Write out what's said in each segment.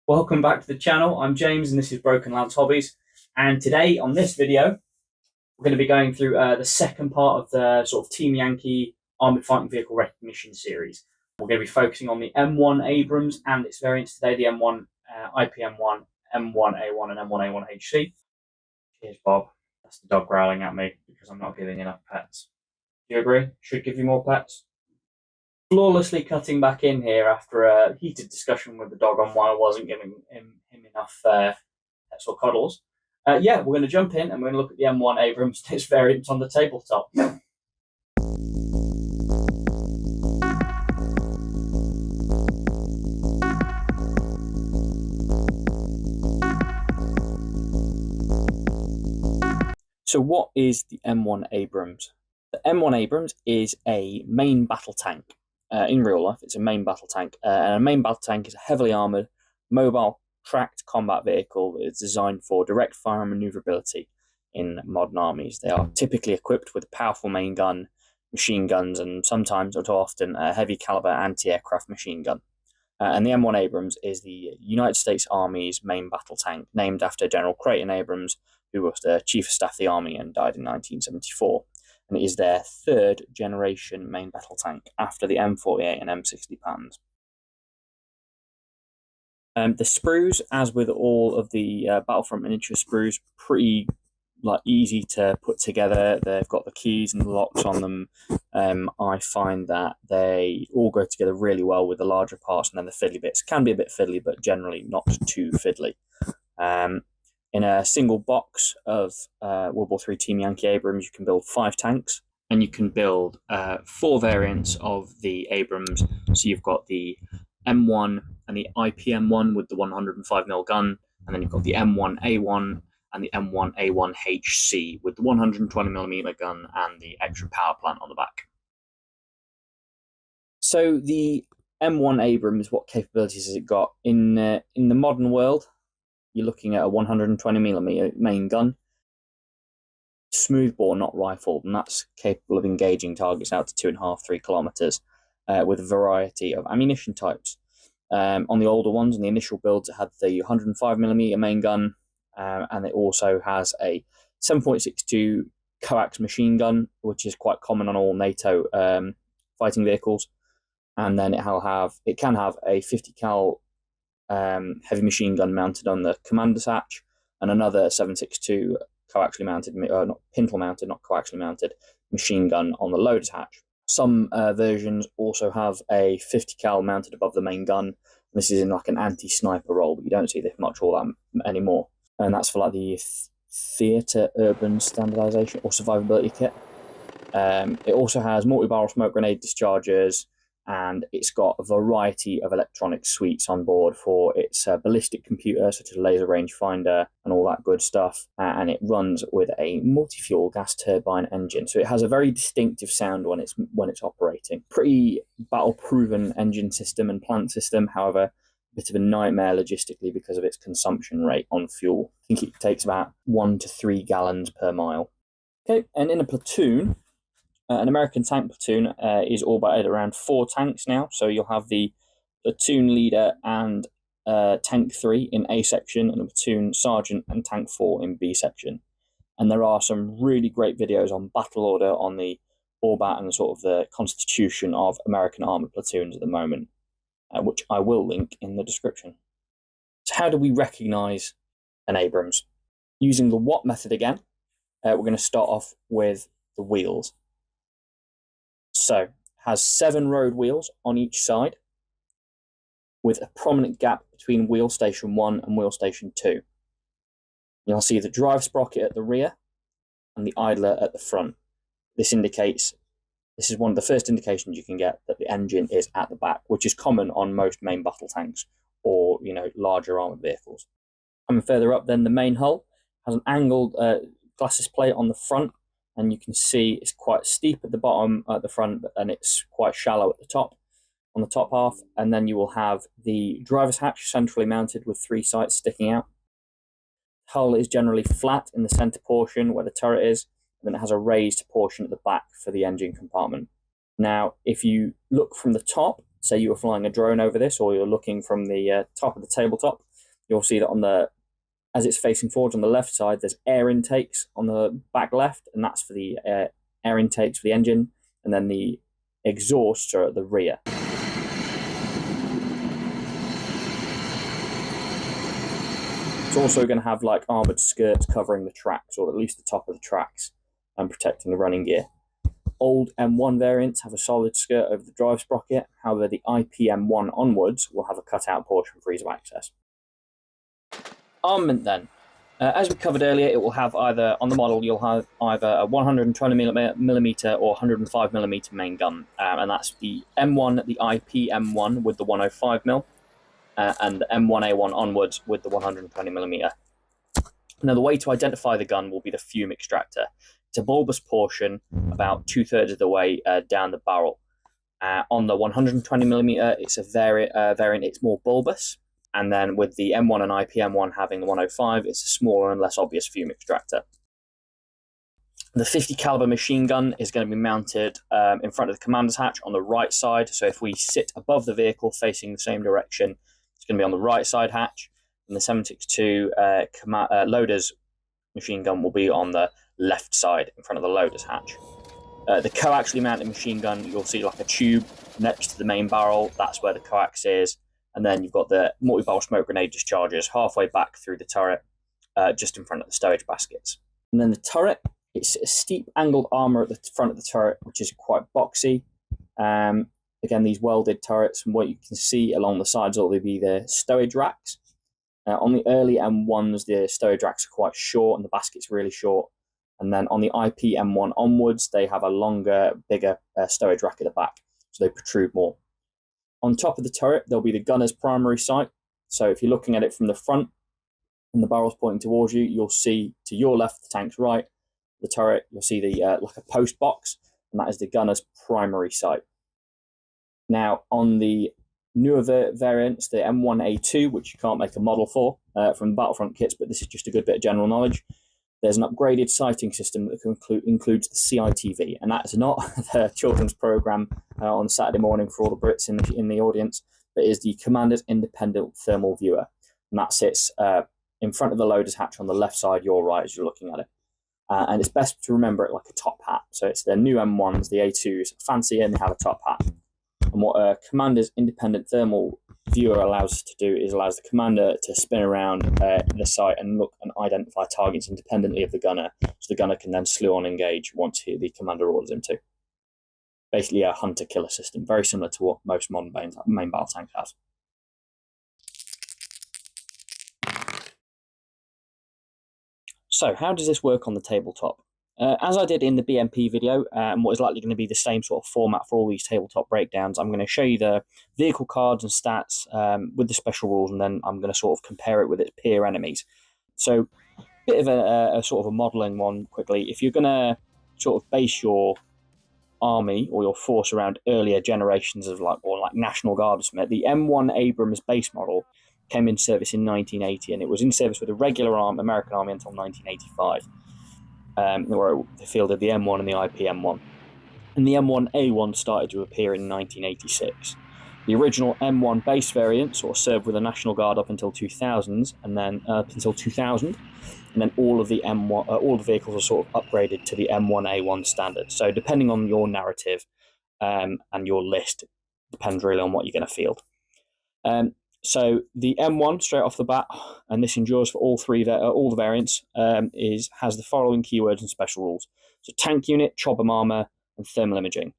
Welcome back to the channel. I'm James and this is Broken Lance Hobbies. And today on this video, we're going to be going through the second part of the sort of Team Yankee Armoured Fighting Vehicle Recognition series. We're going to be focusing on the M1 Abrams and its variants today, the M1 IPM1, M1A1 and M1A1HC. Cheers, Bob. That's the dog growling at me because I'm not giving enough pets. Do you agree? Should give you more pets? Flawlessly cutting back in here after a heated discussion with the dog on why I wasn't giving him enough pets or cuddles. We're going to jump in and we're going to look at the M1 Abrams and its variants on the tabletop. So what is the M1 Abrams? The M1 Abrams is a main battle tank. In real life, it's a main battle tank. And a main battle tank is a heavily armoured, mobile, tracked combat vehicle that is designed for direct fire and manoeuvrability in modern armies. They are typically equipped with a powerful main gun, machine guns, and sometimes, or often, a heavy caliber anti-aircraft machine gun. And the M1 Abrams is the United States Army's main battle tank, named after General Creighton Abrams, who was the Chief of Staff of the Army and died in 1974. And it is their third generation main battle tank after the M48 and M60 patterns. The sprues, as with all of the Battlefront miniature sprues, pretty easy to put together. They've got the keys and the locks on them. I find that they all go together really well with the larger parts, and then the fiddly bits can be a bit fiddly, but generally not too fiddly. In a single box of World War III Team Yankee Abrams, you can build 5 tanks, and you can build 4 variants of the Abrams. So you've got the M1 and the IPM1 with the 105mm gun, and then you've got the M1A1 and the M1A1HC with the 120mm gun and the extra power plant on the back. So the M1 Abrams, what capabilities has it got? In the modern world, you're looking at a 120mm main gun, smoothbore, not rifled, and that's capable of engaging targets out to 2.5-3 kilometers with a variety of ammunition types. On the older ones, in the initial builds, it had the 105mm main gun, and it also has a 7.62 coax machine gun, which is quite common on all NATO fighting vehicles. And then it can have a 50 cal heavy machine gun mounted on the commander's hatch, and another 7.62 coaxially mounted, not pintle mounted, not coaxially mounted machine gun on the loader's hatch. Some versions also have a 50 cal mounted above the main gun. This is in like an anti-sniper role, but you don't see this much all that anymore. And that's for like the theatre urban standardization or survivability kit. It also has multi-barrel smoke grenade dischargers, and it's got a variety of electronic suites on board for its ballistic computer, such as laser rangefinder and all that good stuff. And it runs with a multi-fuel gas turbine engine, so it has a very distinctive sound when it's operating. Pretty battle-proven engine system and plant system, however, a bit of a nightmare logistically because of its consumption rate on fuel. I think it takes about 1 to 3 gallons per mile. Okay, and in a platoon, an American tank platoon is all about around 4 tanks now. So you'll have the platoon leader and tank 3 in A section, and a platoon sergeant and tank 4 in B section. And there are some really great videos on battle order on the Orbat and sort of the constitution of American armored platoons at the moment, which I will link in the description. So how do we recognize an Abrams? Using the what method again, we're going to start off with the wheels. So it has 7 road wheels on each side, with a prominent gap between wheel station 1 and wheel station 2. You'll see the drive sprocket at the rear and the idler at the front. This is one of the first indications you can get that the engine is at the back, which is common on most main battle tanks or larger armored vehicles. Coming further up, then the main hull has an angled glacis plate on the front, and you can see it's quite steep at the bottom at the front, but then it's quite shallow at the top, on the top half. And then you will have the driver's hatch centrally mounted with 3 sights sticking out. The hull is generally flat in the center portion where the turret is, and then it has a raised portion at the back for the engine compartment. Now, if you look from the top, say you were flying a drone over this, or you're looking from the top of the tabletop, you'll see that as it's facing forwards on the left side, there's air intakes on the back left, and that's for the air intakes for the engine, and then the exhausts are at the rear. It's also going to have like armoured skirts covering the tracks, or at least the top of the tracks, and protecting the running gear. Old M1 variants have a solid skirt over the drive sprocket. However, the IP M1 onwards will have a cut-out portion for ease of access. Armament then. As we covered earlier, it will have either, on the model, you'll have either a 120mm or 105mm main gun. And that's the M1, the IP M1 with the 105mm, and the M1A1 onwards with the 120mm. Now, the way to identify the gun will be the fume extractor. It's a bulbous portion about 2/3 of the way down the barrel. On the 120mm, it's a variant, it's more bulbous. And then with the M1 and IP M1 having the 105, it's a smaller and less obvious fume extractor. The 50 caliber machine gun is going to be mounted in front of the commander's hatch on the right side. So if we sit above the vehicle facing the same direction, it's going to be on the right side hatch. And the 7.62 loader's machine gun will be on the left side in front of the loader's hatch. The coaxially mounted machine gun, you'll see like a tube next to the main barrel. That's where the coax is. And then you've got the multi-barrel smoke grenade dischargers halfway back through the turret, just in front of the stowage baskets. And then the turret, it's a steep angled armour at the front of the turret, which is quite boxy. Again, these welded turrets, from what you can see along the sides, will be the stowage racks. On the early M1s, the stowage racks are quite short and the basket's really short. And then on the IP M1 onwards, they have a longer, bigger stowage rack at the back, so they protrude more. On top of the turret, there'll be the gunner's primary sight. So if you're looking at it from the front and the barrel's pointing towards you, you'll see to your left, the tank's right, the turret, you'll see the like a post box, and that is the gunner's primary sight. Now, on the newer variants, the M1A2, which you can't make a model for from the Battlefront kits, but this is just a good bit of general knowledge, there's an upgraded sighting system that includes the CITV, and that is not the children's programme on Saturday morning for all the Brits in the audience, but is the Commander's Independent Thermal Viewer, and that sits in front of the loader's hatch on the left side, your right, as you're looking at it. And it's best to remember it like a top hat. So it's the new M1s, the A2s, fancier, and they have a top hat. And what a Commander's Independent Thermal Viewer allows us to do is allows the commander to spin around the site and look and identify targets independently of the gunner, so the gunner can then slew on engage once the commander orders him to. Basically a hunter-killer system, very similar to what most modern main battle tanks have. So how does this work on the tabletop? As I did in the BMP video, and what is likely going to be the same sort of format for all these tabletop breakdowns, I'm going to show you the vehicle cards and stats with the special rules, and then I'm going to sort of compare it with its peer enemies. So a bit of a sort of a modelling one quickly. If you're going to sort of base your army or your force around earlier generations of like National Guard or something, the M1 Abrams base model came into service in 1980, and it was in service with a regular American army until 1985. Where they fielded the M1 and the IP M1. And the M1A1 started to appear in 1986. The original M1 base variant sort of served with the National Guard up until 2000, and then all of the M1, all the vehicles were sort of upgraded to the M1A1 standard. So depending on your narrative and your list, depends really on what you're going to field. So the M1 straight off the bat, and this endures for all the variants, has the following keywords and special rules. So tank unit, chopper armor, and thermal imaging.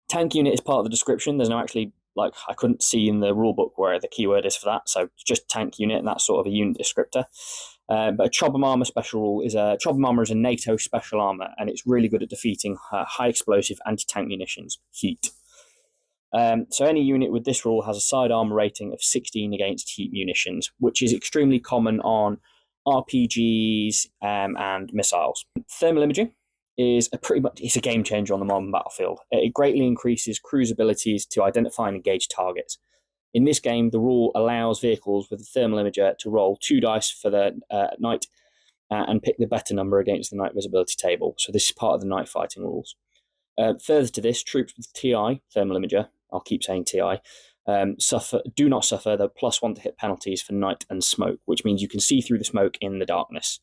Tank unit is part of the description. There's no actually, I couldn't see in the rulebook where the keyword is for that, so it's just tank unit, and that's sort of a unit descriptor. But a chopper armor special rule is chopper armor is a NATO special armor, and it's really good at defeating high explosive anti-tank munitions, heat. So any unit with this rule has a side armor rating of 16 against heat munitions, which is extremely common on RPGs and missiles. Thermal imaging is it's a game changer on the modern battlefield. It greatly increases crews' abilities to identify and engage targets. In this game, the rule allows vehicles with a thermal imager to roll 2 dice for the night and pick the better number against the night visibility table. So this is part of the night fighting rules. Further to this, troops with TI, thermal imager, I'll keep saying TI, do not suffer the +1 to hit penalties for night and smoke, which means you can see through the smoke in the darkness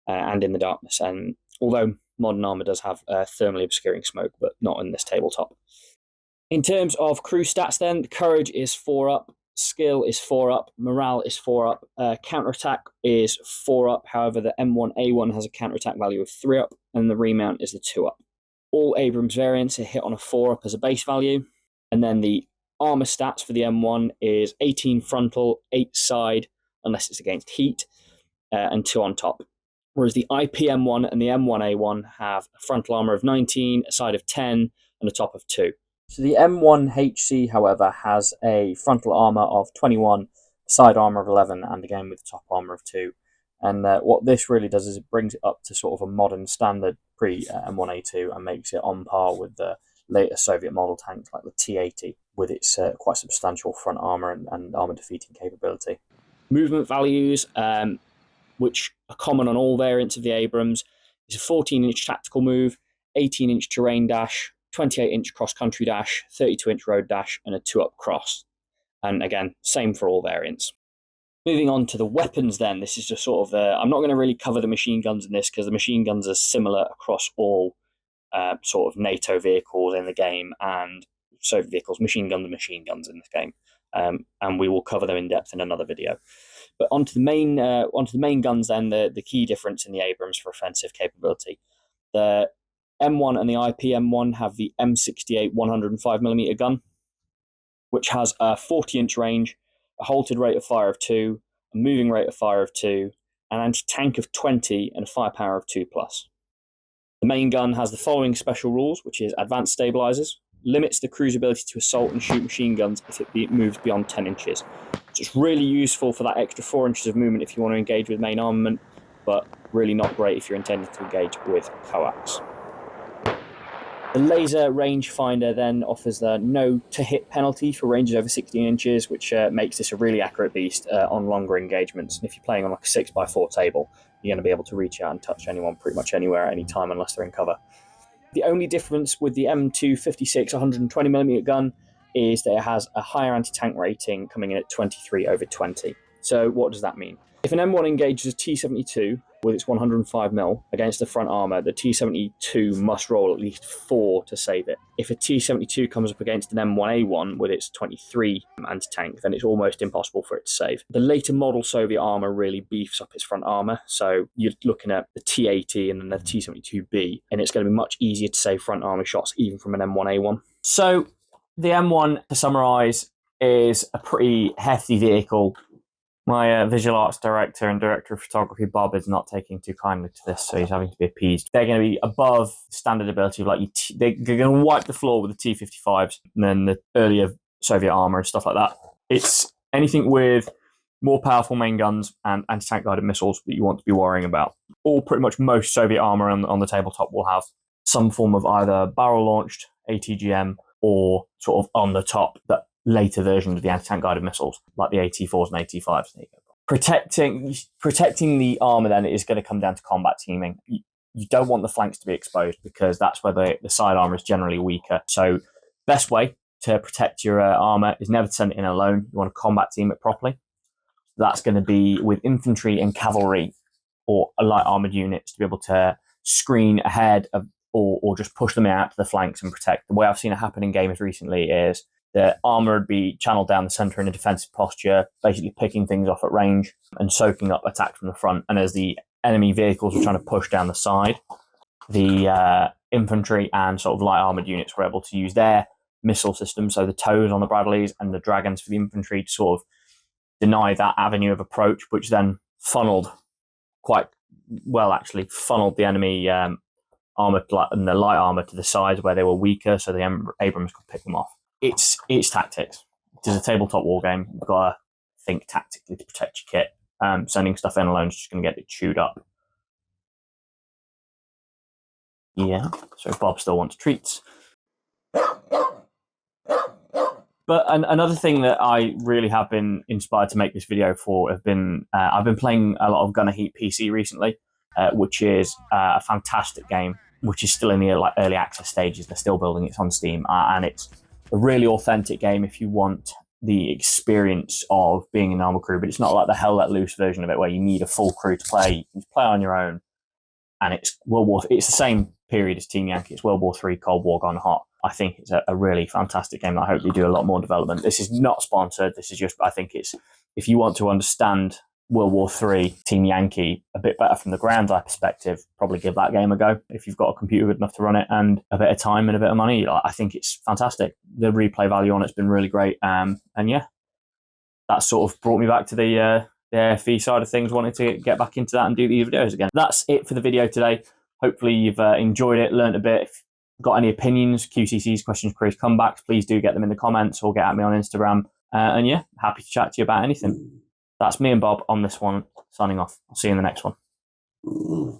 and in the darkness. And although modern armor does have thermally obscuring smoke, but not in this tabletop. In terms of crew stats, then courage is 4 up, skill is 4 up, morale is 4 up, counterattack is 4 up. However, the M1A1 has a counterattack value of 3 up, and the remount is the 2 up. All Abrams variants are hit on a 4 up as a base value, and then the armor stats for the M1 is 18 frontal, 8 side, unless it's against heat, and 2 on top. Whereas the IPM1 and the M1A1 have a frontal armor of 19, a side of 10, and a top of 2. So the M1HC, however, has a frontal armor of 21, side armor of 11, and again with top armor of 2. And what this really does is it brings it up to sort of a modern standard pre-M1A2 and makes it on par with the later Soviet model tanks like the T-80 with its quite substantial front armor and armor defeating capability. Movement values, which are common on all variants of the Abrams, is a 14-inch tactical move, 18-inch terrain dash, 28-inch cross-country dash, 32-inch road dash, and a 2-up cross. And again, same for all variants. Moving on to the weapons then, this is just sort of I'm not going to really cover the machine guns in this because the machine guns are similar across all sort of NATO vehicles in the game and Soviet vehicles. Machine guns are machine guns in this game. And we will cover them in depth in another video. But onto the main guns then, the key difference in the Abrams for offensive capability. The M1 and the IPM1 have the M68 105mm gun, which has a 40-inch range, a halted rate of fire of 2, a moving rate of fire of 2, an anti-tank of 20, and a firepower of 2+. The main gun has the following special rules, which is advanced stabilizers, limits the crew's ability to assault and shoot machine guns if it moves beyond 10 inches. So it's really useful for that extra 4 inches of movement if you want to engage with main armament, but really not great if you're intending to engage with coax. The laser rangefinder then offers the no to hit penalty for ranges over 16 inches, which makes this a really accurate beast on longer engagements. And if you're playing on like a 6x4 table, you're going to be able to reach out and touch anyone pretty much anywhere at any time unless they're in cover. The only difference with the M256 120mm gun is that it has a higher anti-tank rating coming in at 23/20. So what does that mean? If an M1 engages a T-72 with its 105mm against the front armor, the T-72 must roll at least 4 to save it. If a T-72 comes up against an M1A1 with its 23 anti-tank, then it's almost impossible for it to save. The later model Soviet armor really beefs up its front armor, so you're looking at the T-80 and then the T-72B, and it's going to be much easier to save front armor shots even from an M1A1. So the M1, to summarize, is a pretty hefty vehicle. My visual arts director and director of photography, Bob, is not taking too kindly to this, so he's having to be appeased. They're going to be above standard ability of like they're going to wipe the floor with the T-55s and then the earlier Soviet armor and stuff like that. It's anything with more powerful main guns and anti-tank guided missiles that you want to be worrying about. Pretty much most Soviet armor on the tabletop will have some form of either barrel launched ATGM or sort of on the top that later versions of the anti-tank guided missiles, like the AT-4s and AT-5s. Protecting the armor then is going to come down to combat teaming. You don't want the flanks to be exposed because that's where the side armor is generally weaker. So best way to protect your armor is never to send it in alone. You want to combat team it properly. That's going to be with infantry and cavalry or light armored units to be able to screen ahead of or just push them out to the flanks and protect. The way I've seen it happen in games recently is the armor would be channeled down the center in a defensive posture, basically picking things off at range and soaking up attack from the front. And as the enemy vehicles were trying to push down the side, the infantry and sort of light armored units were able to use their missile systems, so the TOWs on the Bradleys and the Dragons for the infantry, to sort of deny that avenue of approach, which then funneled the enemy armor and the light armor to the sides where they were weaker, so the Abrams could pick them off. It's tactics. It is a tabletop war game. You've got to think tactically to protect your kit. Sending stuff in alone is just going to get it chewed up. Yeah, so Bob still wants treats. But another thing that I really have been inspired to make this video for I've been playing a lot of Gunner Heat PC recently, which is a fantastic game, which is still in the early access stages. They're still building it on Steam, and it's a really authentic game if you want the experience of being an armored crew, but it's not like the hell let loose version of it where you need a full crew to play. You can play on your own, and it's It's the same period as Team Yankee. It's World War III, Cold War gone hot. I think it's a really fantastic game. I hope they do a lot more development. This is not sponsored. This is just, I think it's, if you want to understand World War III, Team Yankee a bit better from the ground eye perspective, probably give that game a go. If you've got a computer good enough to run it and a bit of time and a bit of money, I think it's fantastic. The replay value on it's been really great. And yeah, that sort of brought me back to the AFV side of things, wanting to get back into that and do these videos again. That's it for the video today. Hopefully you've enjoyed it, learned a bit. If you've got any opinions, QCCs, questions, queries, comebacks, please do get them in the comments or get at me on Instagram. And yeah, happy to chat to you about anything. That's me and Bob on this one, signing off. I'll see you in the next one.